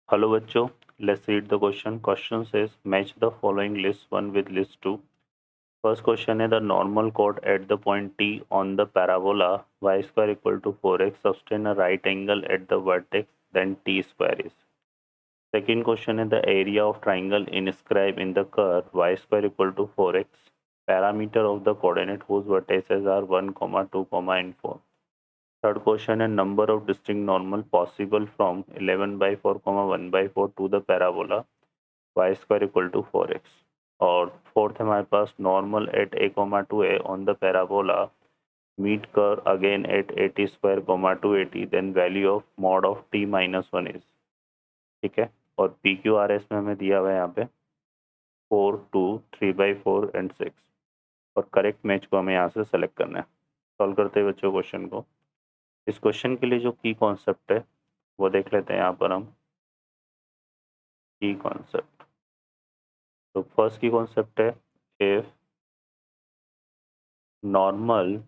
Hello बच्चों, let's read the question. Question says match the following list 1 with list 2. First question is the normal chord at the point T on the parabola y square equal to 4x sustain a right angle at the vertex then T square is. Second question is the area of triangle inscribed in the curve y square equal to 4x. Parameter of the coordinate whose vertices are 1, 2, and 4. Third question is number of distinct normal possible from 11 by 4, 1 by 4 to the parabola y square equal to 4x. और fourth हमारे पास normal at a, 2a on the parabola meet कर again at 80 square 280 then value of mod of t minus 1 is. ठीक है, और P Q R S में हमें दिया हुआ है यहाँ पे 4, 2, 3/4 एंड 6 और करेक्ट मैच को हमें यहाँ से सेलेक्ट करना है। सॉल्व करते हैं बच्चों क्वेश्चन को। इस क्वेश्चन के लिए जो की कॉन्सेप्ट है वो देख लेते हैं यहाँ पर हम। की कॉन्सेप्ट, तो फर्स्ट की कॉन्सेप्ट है if normal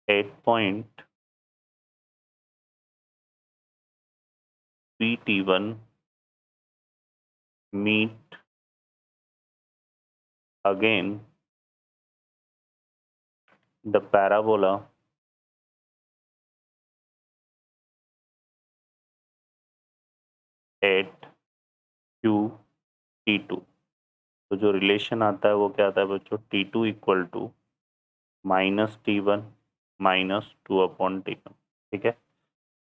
at point pt1 meet again the parabola at q t2, तो जो रिलेशन आता है वो क्या आता है बच्चों, t2 equal to minus t1 minus 2/t1। ठीक है,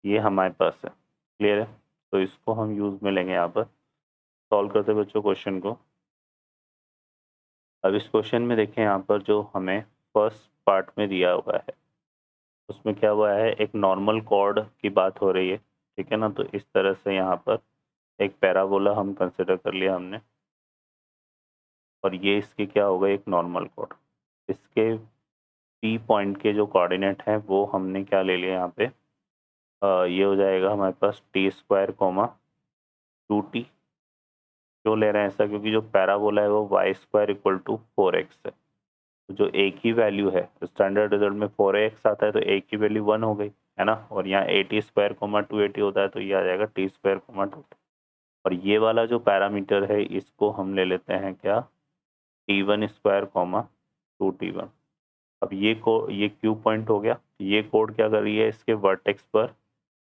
ये हमारे पास है। क्लियर है, तो इसको हम यूज में लेंगे यहाँ पर। सॉल्व करते हैं बच्चों क्वेश्चन को। अब इस क्वेश्चन में देखें यहाँ पर जो हमें फर्स्ट पार्ट में दिया हुआ है उसमें क्या हुआ है, एक नॉर्मल कॉर्ड की बात हो रही है। ठीक है ना, तो इस तरह से यहाँ पर एक पैराबोला हम कंसिडर कर लिया हमने और ये इसकी क्या होगा, एक नॉर्मल कॉर्ड। इसके पी पॉइंट के जो कोऑर्डिनेट हैं वो हमने क्या ले लिया यहाँ पे, ये हो जाएगा हमारे पास टी स्क्वायर 2t। क्यों ले रहे हैं ऐसा, क्योंकि जो पैराबोला है वो Y square equal to 4x है। तो जो एक ही वैल्यू है, स्टैंडर्ड रिजल्ट में 4x आता है तो एक की वैल्यू 1 हो गई है ना, और यहाँ 80 स्क्वायर 280 होता है तो ये आ जाएगा टी स्क्वायर 2। और ये वाला जो पैरामीटर है इसको हम ले लेते हैं क्या, t1 स्क्वायर 2t1। अब ये क्यू पॉइंट हो गया। ये कोड क्या कर रही है, इसके वर्टेक्स पर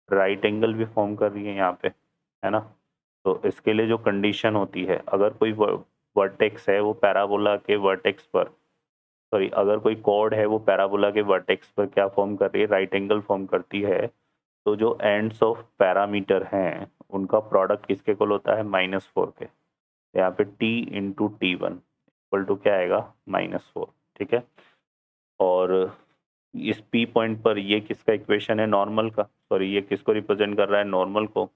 राइट एंगल भी फॉर्म कर रही है यहाँ पे, है ना। तो इसके लिए जो कंडीशन होती है, अगर कोई वर्टेक्स है वो पैराबोला के वर्टेक्स पर, सॉरी अगर कोई कॉर्ड है वो पैराबोला के वर्टेक्स पर क्या फॉर्म कर रही है, राइट एंगल फॉर्म करती है, तो जो एंड्स ऑफ पैरामीटर हैं उनका प्रोडक्ट किसके इक्वल होता है, -4 के। यहाँ पे t into T one equal to क्या आएगा, -4। ठीक है, और इस p पॉइंट पर ये किसका इक्वेशन है, नॉर्मल का, सॉरी ये किसको रिप्रेजेंट कर रहा है, नॉर्मल को,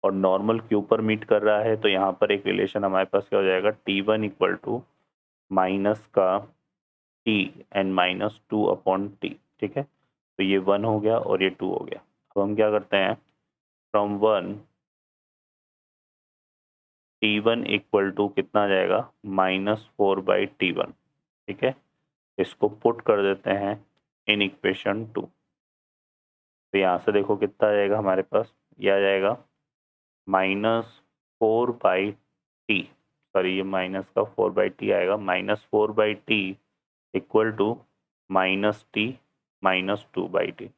और नॉर्मल क्यू पर मीट कर रहा है। तो यहाँ पर एक रिलेशन हमारे पास क्या हो जाएगा, t1 इक्वल टू माइनस का t एंड -2/t। ठीक है, तो ये 1 हो गया और ये 2 हो गया। अब हम क्या करते हैं, फ्रॉम 1 t1 इक्वल टू कितना आ जाएगा, -4/t1। ठीक है, इसको पुट कर देते हैं इन इक्वेशन 2। तो यहाँ से देखो कितना आ जाएगा हमारे पास, ये आ जाएगा -4/t, सॉरी ये माइनस का 4/t आएगा, -4/t equal to -t -2/t।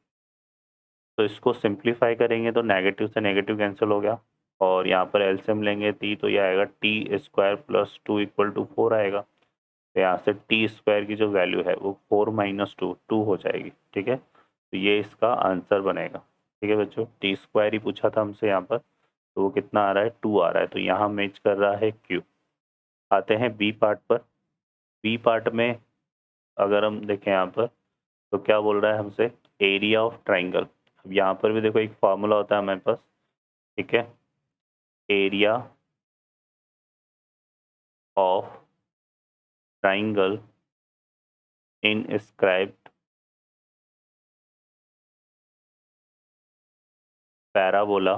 तो इसको सिंप्लीफाई करेंगे तो नेगेटिव से नेगेटिव कैंसिल हो गया, और यहाँ पर एलसीएम लेंगे टी, तो ये आएगा T square plus 2 equal to 4 आएगा। तो यहाँ से टी स्क्वायर की जो वैल्यू है वो 4 माइनस 2 हो जाएगी। ठीक है, तो ये इसका आंसर बनेगा। ठीक है बच्चों, टी स्क्वायर ही पूछा था हमसे यहाँ पर, तो वो कितना आ रहा है, 2 आ रहा है, तो यहाँ मैच कर रहा है क्यू। आते हैं बी पार्ट पर। बी पार्ट में अगर हम देखें यहाँ पर तो क्या बोल रहा है हमसे, एरिया ऑफ ट्राइंगल। अब यहाँ पर भी देखो एक फार्मूला होता है हमारे पास। ठीक है, area of triangle inscribed parabola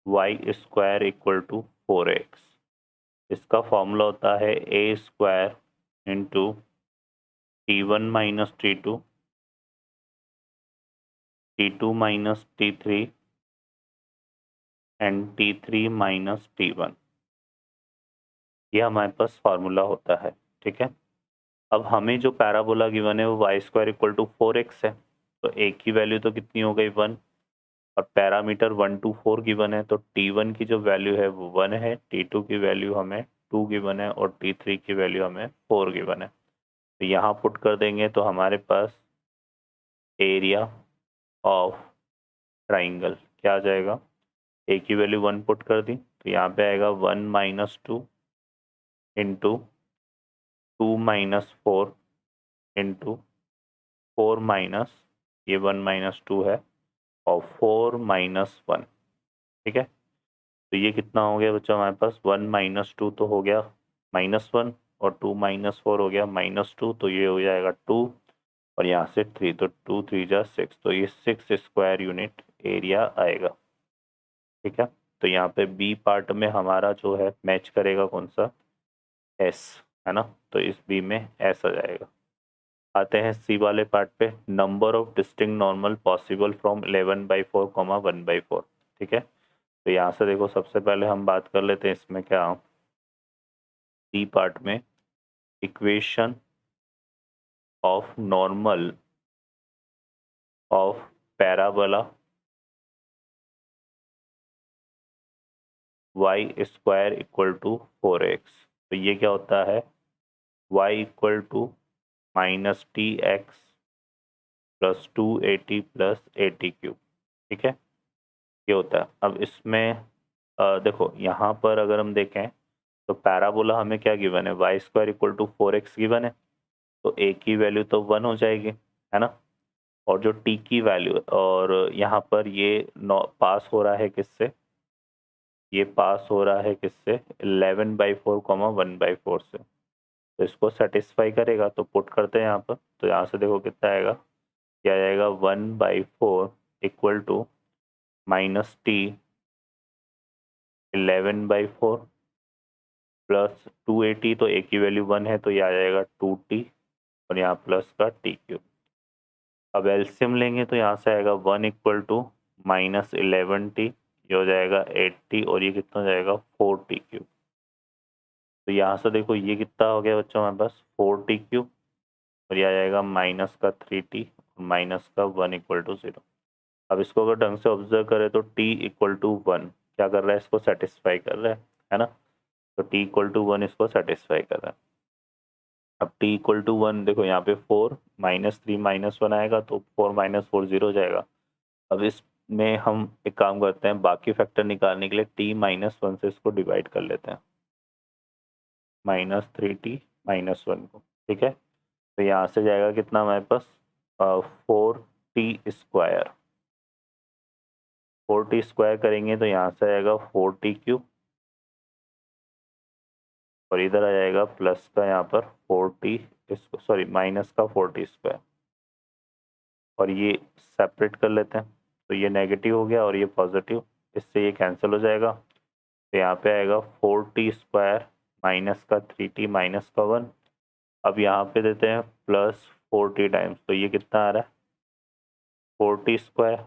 y square equal to 4x। इसका फॉर्मूला होता है a square into T1 minus T2, T2 minus T3 and T3 minus T1। ये हमारे पास फार्मूला होता है, ठीक है। अब हमें जो पैराबोला गिवन है वो Y square equal to 4x है, तो a की वैल्यू तो कितनी हो गई 1, और पैरामीटर 1 to 4 गिवन है, तो T1 की जो वैल्यू है वो 1 है, T2 की वैल्यू हमें 2 गिवन है और T3 की वैल्यू हमें 4 गिवन है। तो यहाँ पुट कर देंगे तो हमारे पास एरिया ऑफ ट्राइंगल क्या आ जाएगा, a की वैल्यू 1 पुट कर दी तो यहाँ पे आएगा 1 minus 2 into 2 minus 4 into 4 minus ये 1 माइनस 2 है और 4 माइनस 1, ठीक है। तो ये कितना हो गया बच्चों हमारे पास 1 माइनस 2 तो हो गया -1 और 2 माइनस 4 हो गया -2, तो ये हो जाएगा 2 और यहाँ से 3, तो 2 3 जा 6, तो ये 6 स्क्वायर यूनिट एरिया आएगा, ठीक है। तो यहाँ पे बी पार्ट में हमारा जो है मैच करेगा कौन सा, एस, है ना, तो इस बी में एस आ जाएगा। आते हैं सी वाले पार्ट पे, number of distinct normal possible from 11/4, 1/4, ठीक है। तो यहाँ से देखो सबसे पहले हम बात कर लेते हैं इसमें क्या, सी पार्ट में equation of normal of parabola y square equal to 4x। तो ये क्या होता है, y equal to minus t x plus 280 plus 80 cube, ठीक है, ये होता है। अब इसमें देखो यहाँ पर अगर हम देखें तो पैराबोला हमें क्या गिवन है, y square equal to 4x given है, तो a की वैल्यू तो 1 हो जाएगी, है ना, और जो t की वैल्यू, और यहाँ पर ये पास हो रहा है किससे, ये पास हो रहा है किससे 11/4, 1/4 से, तो इसको सेटिस्फाई करेगा, तो पुट करते हैं यहाँ पर, तो यहाँ से देखो कितना आएगा, क्या आएगा 1/4 equal to minus t 11/4 plus 280, तो a की वैल्यू 1 है तो ये आ जाएगा 2t और यहाँ प्लस का t3। अब एलसीएम लेंगे तो यहाँ से आएगा 1 इक्वल टू माइनस 11t, ये हो जाएगा 8t और ये कितना हो जाएगा 4t3। तो यहाँ से देखो ये कितना हो गया बच्चों हमारे पास 4t3 और ये आ जाएगा माइनस का 3t माइनस का 1 इक्वल टू 0। अब इसको अगर ढंग से ऑब्जर्व करें तो t इक्वल टू 1 क्या कर रहा है, इसको सेटिस्फाई कर रहा है ना, तो t इक्वल टू 1 इसको सेटिस्फाई कर रहा है। अब t इक्वल टू 1 देखो यहाँ पे 4 -3 -1 आएगा तो 4 -4 0 हो जाएगा। अब इसमें हम एक काम करते हैं, बाकी फैक्टर निकालने के लिए t -1 से इसको डिवाइड कर लेते हैं, -3t -1 को, ठीक है। तो यहाँ से जाएगा कितना हमारे पास 4t स्क्वायर, 4t स्क्वायर करेंगे तो यहाँ से आएगा 4t3 और इधर आ जाएगा प्लस का यहाँ पर 4t, सॉरी माइनस का 4t स्क्वायर, और ये सेपरेट कर लेते हैं, तो ये नेगेटिव हो गया और ये पॉजिटिव, इससे ये कैंसिल हो जाएगा, तो यहाँ पे आएगा 4t स्क्वायर माइनस का 3t माइनस का 1। अब यहाँ पे देते हैं प्लस 4t टाइम्स, तो ये कितना आ रहा है 4t स्क्वायर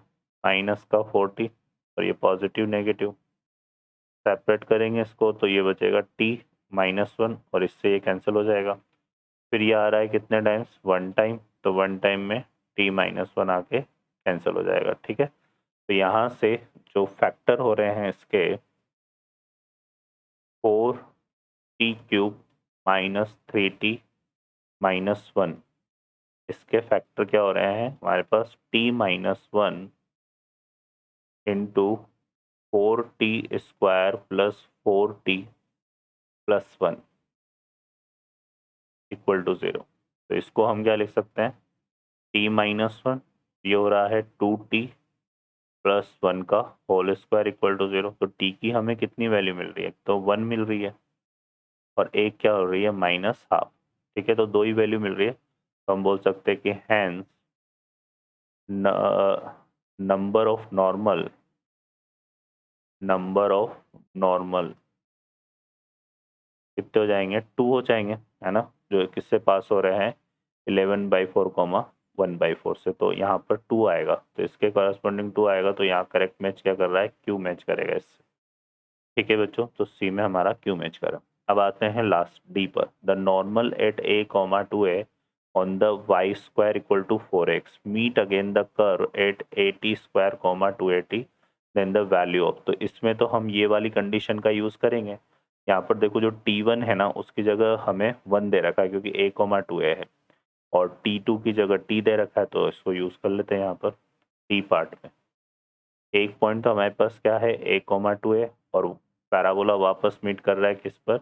माइनस का 4t और ये पॉजिटिव नेगेटिव, सेपरेट करेंगे इसको तो ये बचेगा t -1 और इससे ये कैंसिल हो जाएगा। फिर ये आ रहा है कितने टाइम्स 1 टाइम, तो 1 टाइम में t -1 आके कैंसिल हो जाएगा, ठीक है। तो यहाँ से जो फैक्टर हो रहे हैं इसके 4t³ -3t -1, इसके फैक्टर क्या हो रहे हैं हमारे पास t -1 into 4t square plus 4t plus 1 equal to 0। तो इसको हम क्या लिख सकते हैं t -1, ये हो रहा है 2t प्लस 1 का होल स्क्वायर इक्वल टू 0। तो t की हमें कितनी वैल्यू मिल रही है, तो 1 मिल रही है और एक क्या हो रही है -12, ठीक है, तो दो ही वैल्यू मिल रही है, तो हम बोल सकते हैं कि हैंस नंबर ऑफ नॉर्मल कितने हो जाएंगे 2 हो जाएंगे, है ना, जो किससे पास हो रहे हैं 11/4 1/4 से, तो यहाँ पर 2 आएगा, तो इसके कॉरस्पॉन्डिंग 2 आएगा, तो यहाँ करेक्ट मैच क्या कर रहा है, क्यू मैच करेगा इससे। ठीक है बच्चों, तो सी में हमारा क्यू मैच करा। अब आते हैं लास्ट डी पर। The normal at a, 2a on the y square equal to 4x meet again the curve at 80 square, 280 then the value of। तो इसमें तो हम ये वाली कंडीशन का यूज़ करेंगे। यहाँ पर देखो जो t1 है ना, उसकी जगह हमें 1 दे रखा है क्योंकि a, 2a है, और t2 की जगह t दे रखा है, तो इसको यूज़ कर लेते हैं यहाँ पर t पार्ट में। एक पॉइंट तो हमारे पास क्या है, a, 2a, और पैराबोला वापस मीट कर रहा है किस पर,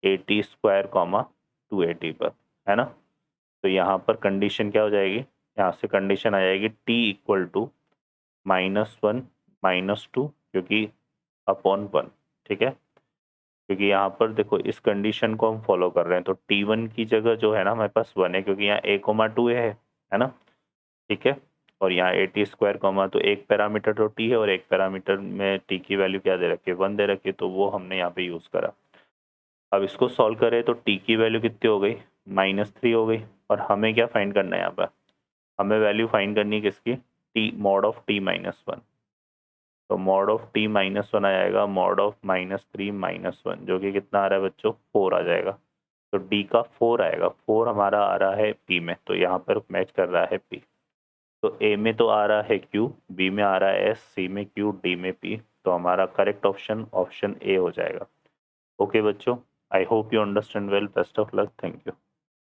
80 स्क्वायर, 280 पर, है ना। तो यहाँ पर कंडीशन क्या हो जाएगी, यहाँ से कंडीशन आ जाएगी t इक्वल टू -1 -2 क्योंकि अपॉन 1। ठीक है, क्योंकि यहाँ पर देखो इस कंडीशन को हम फॉलो कर रहे हैं, तो t1 की जगह जो है ना हमारे पास 1 है, क्योंकि यहाँ a, 2a है ना। ठीक है, और यहाँ 80 स्क्वायर, तो एक पैरामीटर तो t है और एक पैरामीटर में t की वैल्यू क्या दे रखी है, 1 दे रखी है, तो वो हमने यहाँ पे यूज़ करा। अब इसको सॉल्व करें तो t की वैल्यू कितनी हो गई, -3 हो गई, और हमें क्या फाइंड करना है यहाँ पर, हमें वैल्यू फाइंड करनी है किसकी, t मॉड ऑफ t -1। तो मॉड ऑफ t -1 आ जाएगा मॉड ऑफ -3 -1, जो कि कितना आ रहा है बच्चों, 4 आ जाएगा। तो d का 4 आएगा, 4 हमारा आ रहा है p में, तो यहाँ पर मैच कर रहा है p। तो a में तो आ रहा है q, b में आ रहा है s, c में q, d में p, तो हमारा करेक्ट ऑप्शन ऑप्शन a हो जाएगा। ओके बच्चों, I hope you understand well, best of luck, thank you.